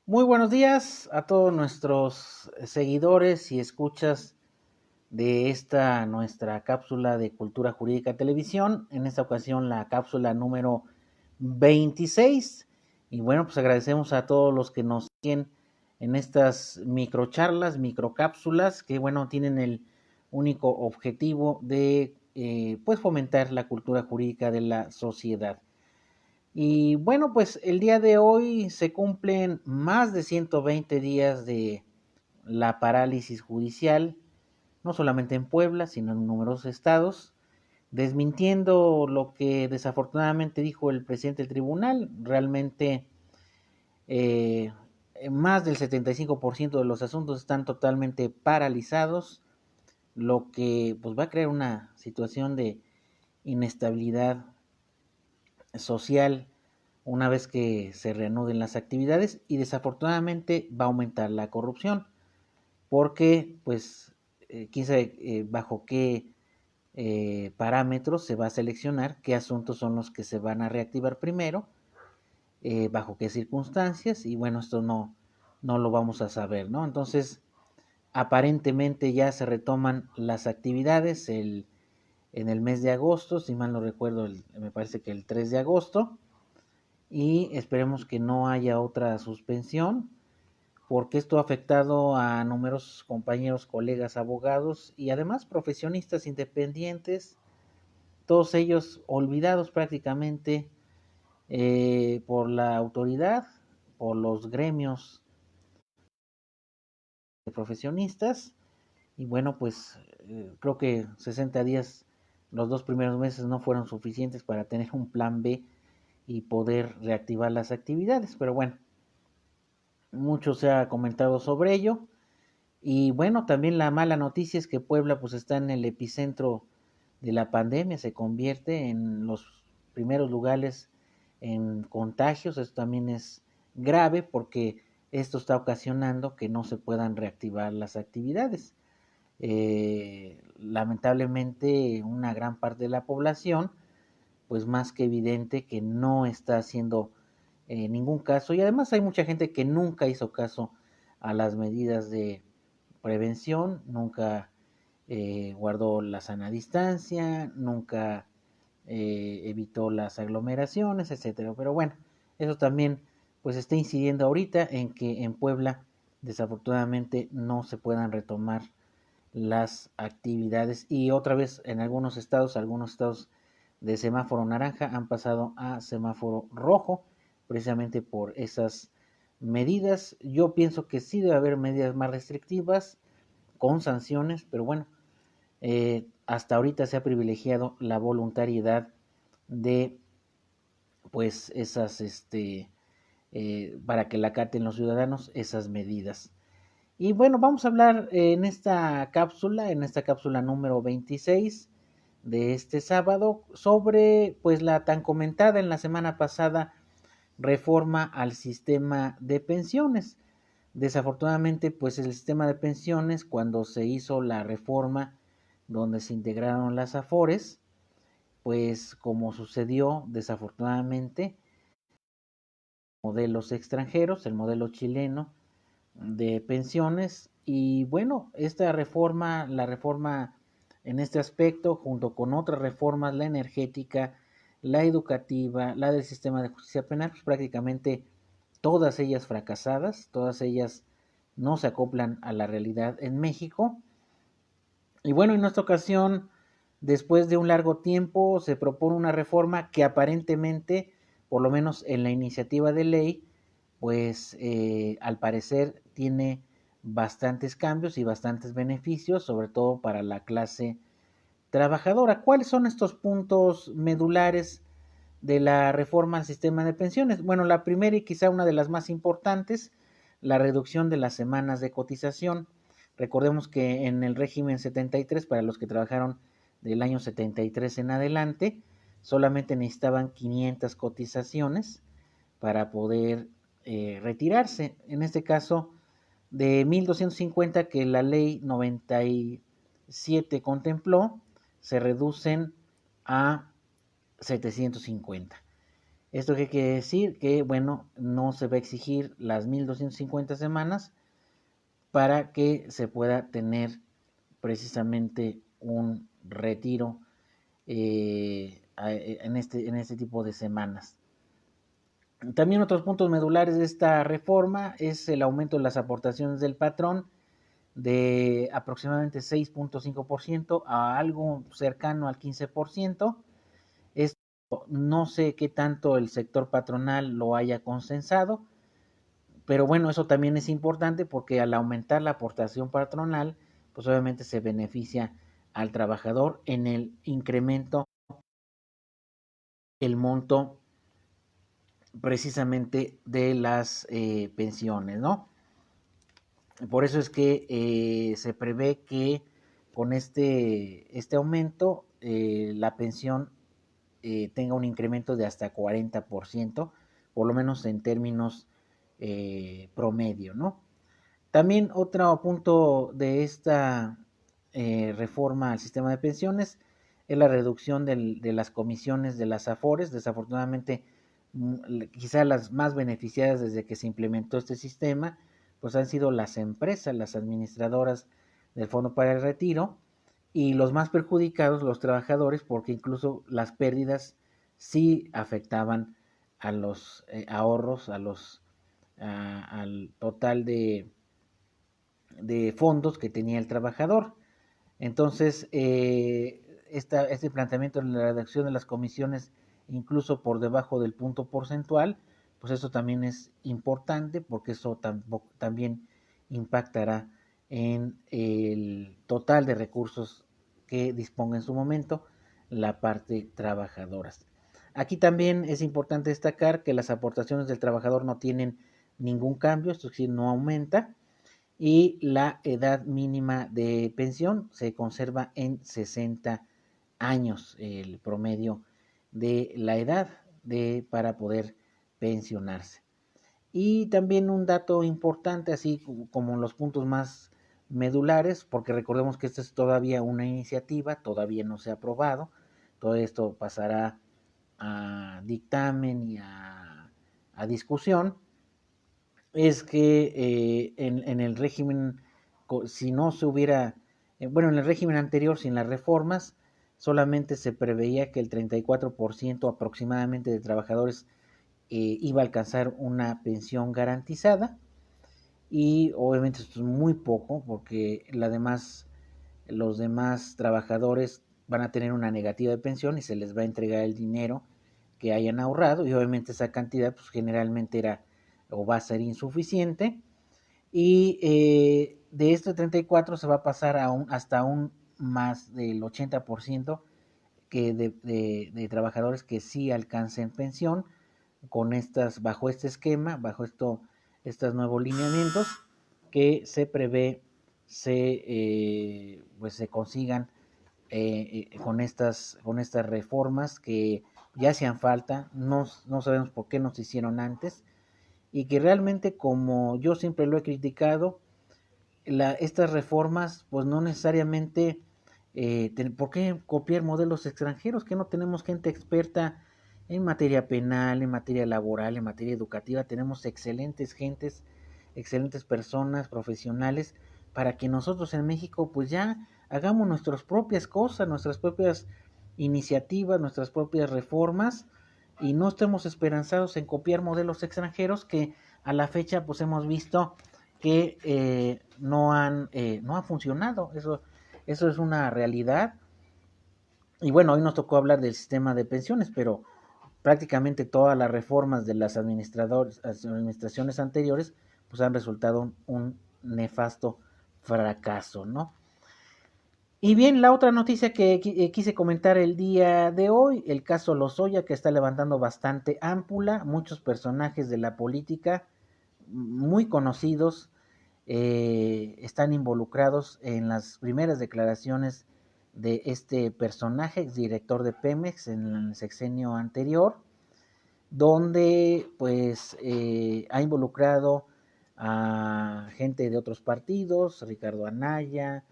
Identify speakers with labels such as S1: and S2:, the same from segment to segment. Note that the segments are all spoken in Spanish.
S1: Muy buenos días a todos nuestros seguidores y escuchas de esta nuestra cápsula de Cultura Jurídica Televisión. En esta ocasión la cápsula número 26. Y bueno, pues agradecemos a todos los que nos siguen en estas microcharlas, microcápsulas, que bueno, tienen el único objetivo de pues fomentar la cultura jurídica de la sociedad. Y bueno, pues el día de hoy se cumplen más de 120 días de la parálisis judicial, no solamente en Puebla, sino en numerosos estados, desmintiendo lo que desafortunadamente dijo el presidente del tribunal. Realmente eh, más del 75% de los asuntos están totalmente paralizados, lo que pues va a crear una situación de inestabilidad social una vez que se reanuden las actividades, y desafortunadamente va a aumentar la corrupción porque pues quién sabe bajo qué parámetros se va a seleccionar qué asuntos son los que se van a reactivar primero, bajo qué circunstancias, y bueno, esto no lo vamos a saber, ¿no? Entonces, aparentemente ya se retoman las actividades en el mes de agosto, si mal no recuerdo, me parece que el 3 de agosto, y esperemos que no haya otra suspensión, porque esto ha afectado a numerosos compañeros, colegas, abogados y además profesionistas independientes, todos ellos olvidados prácticamente por la autoridad, por los gremios de profesionistas. Y bueno, pues creo que 60 días, los 2 primeros meses no fueron suficientes para tener un plan B y poder reactivar las actividades, pero bueno, mucho se ha comentado sobre ello. Y bueno, también la mala noticia es que Puebla pues está en el epicentro de la pandemia, se convierte en los primeros lugares en contagios. Esto también es grave porque esto está ocasionando que no se puedan reactivar las actividades. Lamentablemente una gran parte de la población pues más que evidente que no está haciendo ningún caso, y además hay mucha gente que nunca hizo caso a las medidas de prevención, nunca guardó la sana distancia, nunca evitó las aglomeraciones, etcétera. Pero bueno, eso también pues está incidiendo ahorita en que en Puebla desafortunadamente no se puedan retomar las actividades, y otra vez en algunos estados de semáforo naranja han pasado a semáforo rojo precisamente por esas medidas. Yo pienso que sí debe haber medidas más restrictivas con sanciones, pero bueno, hasta ahorita se ha privilegiado la voluntariedad de pues esas para que la acaten los ciudadanos esas medidas. Y bueno, vamos a hablar en esta cápsula número 26 de este sábado, sobre pues la tan comentada en la semana pasada reforma al sistema de pensiones. Desafortunadamente, pues el sistema de pensiones, cuando se hizo la reforma donde se integraron las AFORES, pues como sucedió desafortunadamente, modelos extranjeros, el modelo chileno de pensiones. Y bueno, esta reforma, la reforma en este aspecto, junto con otras reformas, la energética, la educativa, la del sistema de justicia penal, pues prácticamente todas ellas fracasadas, todas ellas no se acoplan a la realidad en México. Y bueno, en esta ocasión, después de un largo tiempo, se propone una reforma que aparentemente, por lo menos en la iniciativa de ley, pues al parecer tiene bastantes cambios y bastantes beneficios, sobre todo para la clase trabajadora. ¿Cuáles son estos puntos medulares de la reforma al sistema de pensiones? Bueno, la primera y quizá una de las más importantes, la reducción de las semanas de cotización. Recordemos que en el régimen 73, para los que trabajaron del año 73 en adelante, solamente necesitaban 500 cotizaciones para poder retirarse. En este caso, de 1250 que la ley 97 contempló, se reducen a 750. ¿Esto qué quiere decir? Que, bueno, no se va a exigir las 1250 semanas para que se pueda tener precisamente un retiro en este tipo de semanas. También otros puntos medulares de esta reforma es el aumento de las aportaciones del patrón de aproximadamente 6.5% a algo cercano al 15%. Esto no sé qué tanto el sector patronal lo haya consensado, pero bueno, eso también es importante porque al aumentar la aportación patronal, pues obviamente se beneficia al trabajador en el incremento el monto precisamente de las pensiones, ¿no? Por eso es que se prevé que con este aumento la pensión tenga un incremento de hasta 40%, por lo menos en términos promedio, ¿no? También otro punto de esta reforma al sistema de pensiones es la reducción de las comisiones de las AFORES. Desafortunadamente, quizá las más beneficiadas desde que se implementó este sistema, pues han sido las empresas, las administradoras del Fondo para el Retiro, y los más perjudicados, los trabajadores, porque incluso las pérdidas sí afectaban a los ahorros, al total de fondos que tenía el trabajador. Entonces, este planteamiento de la reducción de las comisiones, incluso por debajo del punto porcentual, pues eso también es importante porque eso también impactará en el total de recursos que disponga en su momento la parte trabajadora. Aquí también es importante destacar que las aportaciones del trabajador no tienen ningún cambio, esto es decir, no aumenta, y la edad mínima de pensión se conserva en 60 años, el promedio de la edad para poder pensionarse. Y también un dato importante, así como los puntos más medulares, porque recordemos que esta es todavía una iniciativa, todavía no se ha aprobado, todo esto pasará a dictamen y a discusión, es que en el régimen, si no se hubiera, bueno, en el régimen anterior, sin las reformas, solamente se preveía que el 34% aproximadamente de trabajadores iba a alcanzar una pensión garantizada, y obviamente esto es muy poco porque los demás trabajadores van a tener una negativa de pensión y se les va a entregar el dinero que hayan ahorrado, y obviamente esa cantidad pues generalmente era o va a ser insuficiente, y de este 34 se va a pasar hasta un más del 80% de trabajadores que sí alcancen pensión bajo este esquema, estos nuevos lineamientos que se prevé pues se consigan con estas reformas que ya hacían falta, no sabemos por qué no se hicieron antes, y que realmente, como yo siempre lo he criticado, estas reformas pues no necesariamente, ¿por qué copiar modelos extranjeros? Que no tenemos gente experta en materia penal, en materia laboral, en materia educativa. Tenemos excelentes gentes, excelentes personas, profesionales, para que nosotros en México pues ya hagamos nuestras propias cosas, nuestras propias iniciativas, nuestras propias reformas, y no estemos esperanzados en copiar modelos extranjeros que a la fecha pues hemos visto que no han funcionado. Eso es una realidad. Y bueno, hoy nos tocó hablar del sistema de pensiones, pero prácticamente todas las reformas de las administraciones anteriores pues han resultado un nefasto fracaso, ¿no? Y bien, la otra noticia que quise comentar el día de hoy, el caso Lozoya, que está levantando bastante ámpula, muchos personajes de la política muy conocidos están involucrados en las primeras declaraciones de este personaje, exdirector de Pemex en el sexenio anterior, donde pues ha involucrado a gente de otros partidos, Ricardo Anaya,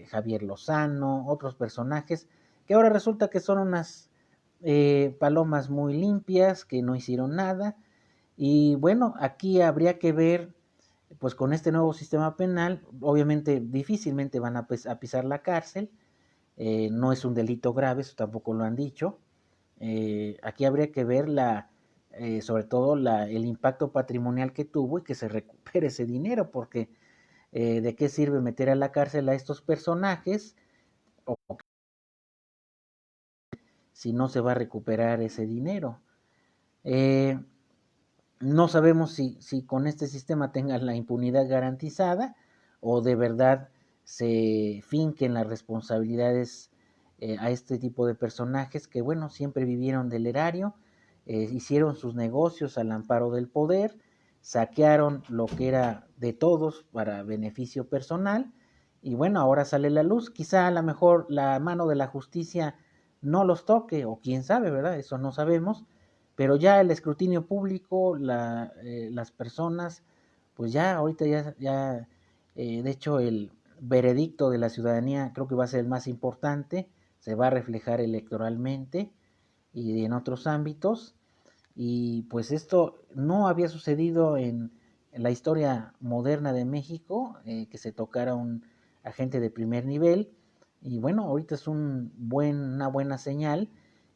S1: Javier Lozano, otros personajes, que ahora resulta que son palomas muy limpias que no hicieron nada. Y bueno, aquí habría que ver, pues con este nuevo sistema penal, obviamente difícilmente van a pisar la cárcel, no es un delito grave, eso tampoco lo han dicho. Aquí habría que ver sobre todo el impacto patrimonial que tuvo y que se recupere ese dinero, porque de qué sirve meter a la cárcel a estos personajes o si no se va a recuperar ese dinero. Eh, no sabemos si con este sistema tengan la impunidad garantizada o de verdad se finquen las responsabilidades a este tipo de personajes que, bueno, siempre vivieron del erario, hicieron sus negocios al amparo del poder, saquearon lo que era de todos para beneficio personal y bueno, ahora sale la luz. Quizá a lo mejor la mano de la justicia no los toque o quién sabe, ¿verdad? Eso no sabemos, pero ya el escrutinio público, las personas, pues ya ahorita de hecho el veredicto de la ciudadanía creo que va a ser el más importante, se va a reflejar electoralmente y en otros ámbitos, y pues esto no había sucedido en la historia moderna de México, que se tocara un agente de primer nivel, y bueno, ahorita es una buena señal,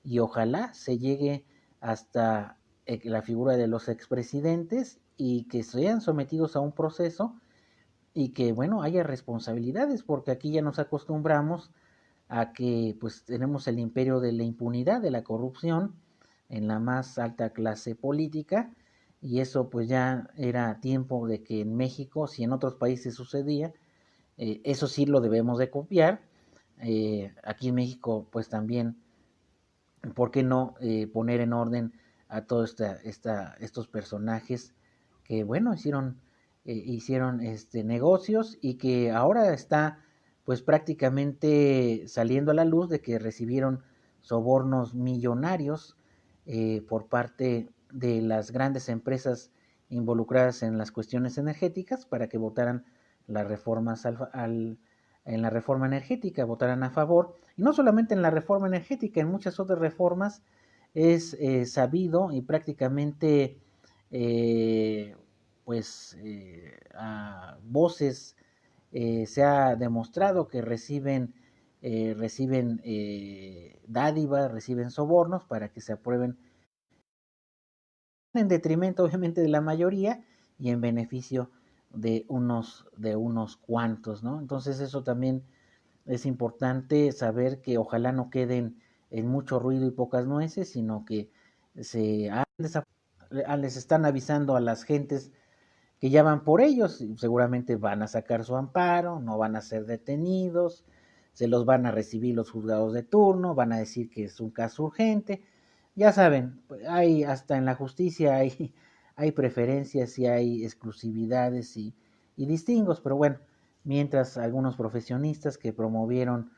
S1: y ojalá se llegue hasta la figura de los expresidentes y que sean sometidos a un proceso y que bueno, haya responsabilidades, porque aquí ya nos acostumbramos a que pues tenemos el imperio de la impunidad, de la corrupción en la más alta clase política, y eso pues ya era tiempo de que en México, si en otros países sucedía, eso sí lo debemos de copiar. Aquí en México pues también, ¿por qué no poner en orden a todos estos personajes que, bueno, hicieron negocios y que ahora está pues prácticamente saliendo a la luz de que recibieron sobornos millonarios por parte de las grandes empresas involucradas en las cuestiones energéticas para que votaran las reformas en la reforma energética, votaran a favor, y no solamente en la reforma energética, en muchas otras reformas es sabido y prácticamente eh, pues a voces se ha demostrado que reciben dádivas, reciben sobornos para que se aprueben en detrimento obviamente de la mayoría y en beneficio de unos cuantos, ¿no? Entonces eso también es importante saber que ojalá no queden en mucho ruido y pocas nueces, sino que se les están avisando a las gentes que ya van por ellos, seguramente van a sacar su amparo, no van a ser detenidos, se los van a recibir los juzgados de turno, van a decir que es un caso urgente. Ya saben, hay hasta en la justicia hay preferencias y hay exclusividades y distingos, pero bueno, mientras algunos profesionistas que promovieron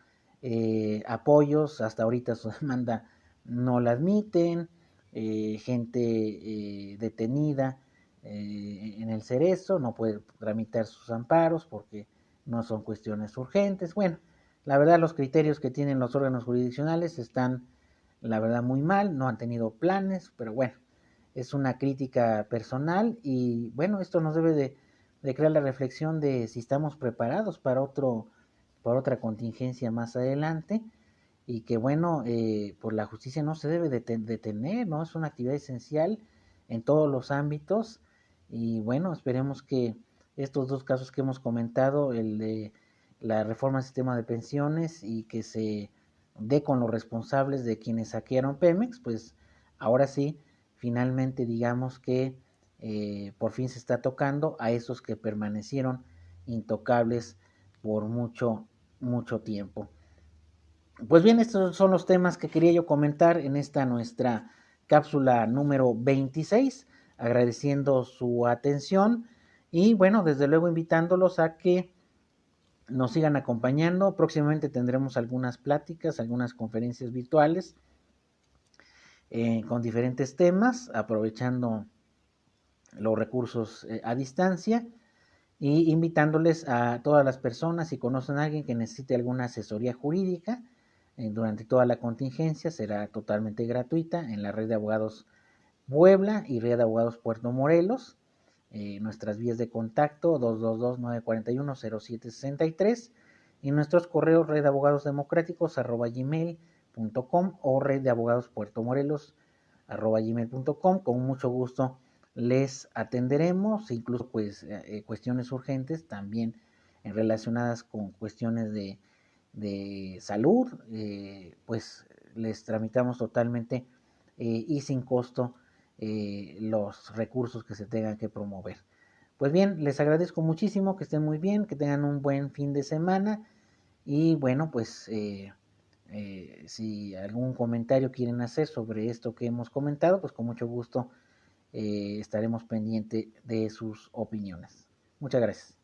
S1: apoyos, hasta ahorita su demanda no la admiten, gente detenida en el Cerezo, no puede tramitar sus amparos porque no son cuestiones urgentes. Bueno, la verdad los criterios que tienen los órganos jurisdiccionales están, la verdad, muy mal, no han tenido planes, pero bueno, es una crítica personal y bueno, esto nos debe de crear la reflexión de si estamos preparados para otra contingencia más adelante y que bueno, por la justicia no se debe detener, ¿no? Es una actividad esencial en todos los ámbitos y bueno, esperemos que estos dos casos que hemos comentado, el de la reforma al sistema de pensiones y que se dé con los responsables de quienes saquearon Pemex, pues ahora sí, finalmente digamos que por fin se está tocando a esos que permanecieron intocables por mucho tiempo. Pues bien, estos son los temas que quería yo comentar en esta nuestra cápsula número 26, agradeciendo su atención y bueno, desde luego invitándolos a que nos sigan acompañando. Próximamente tendremos algunas pláticas, algunas conferencias virtuales con diferentes temas, aprovechando los recursos a distancia y invitándoles a todas las personas, si conocen a alguien que necesite alguna asesoría jurídica, durante toda la contingencia, será totalmente gratuita en la red de abogados Puebla y red de abogados Puerto Morelos. Nuestras vías de contacto 222-941-0763 y nuestros correos redabogadosdemocráticos@gmail.com o red de abogados Puerto Morelos @gmail.com. Con mucho gusto les atenderemos, incluso pues cuestiones urgentes también relacionadas con cuestiones de salud, pues les tramitamos totalmente y sin costo los recursos que se tengan que promover. Pues bien, les agradezco muchísimo, que estén muy bien, que tengan un buen fin de semana y bueno, pues si algún comentario quieren hacer sobre esto que hemos comentado, pues con mucho gusto estaremos pendientes de sus opiniones. Muchas gracias.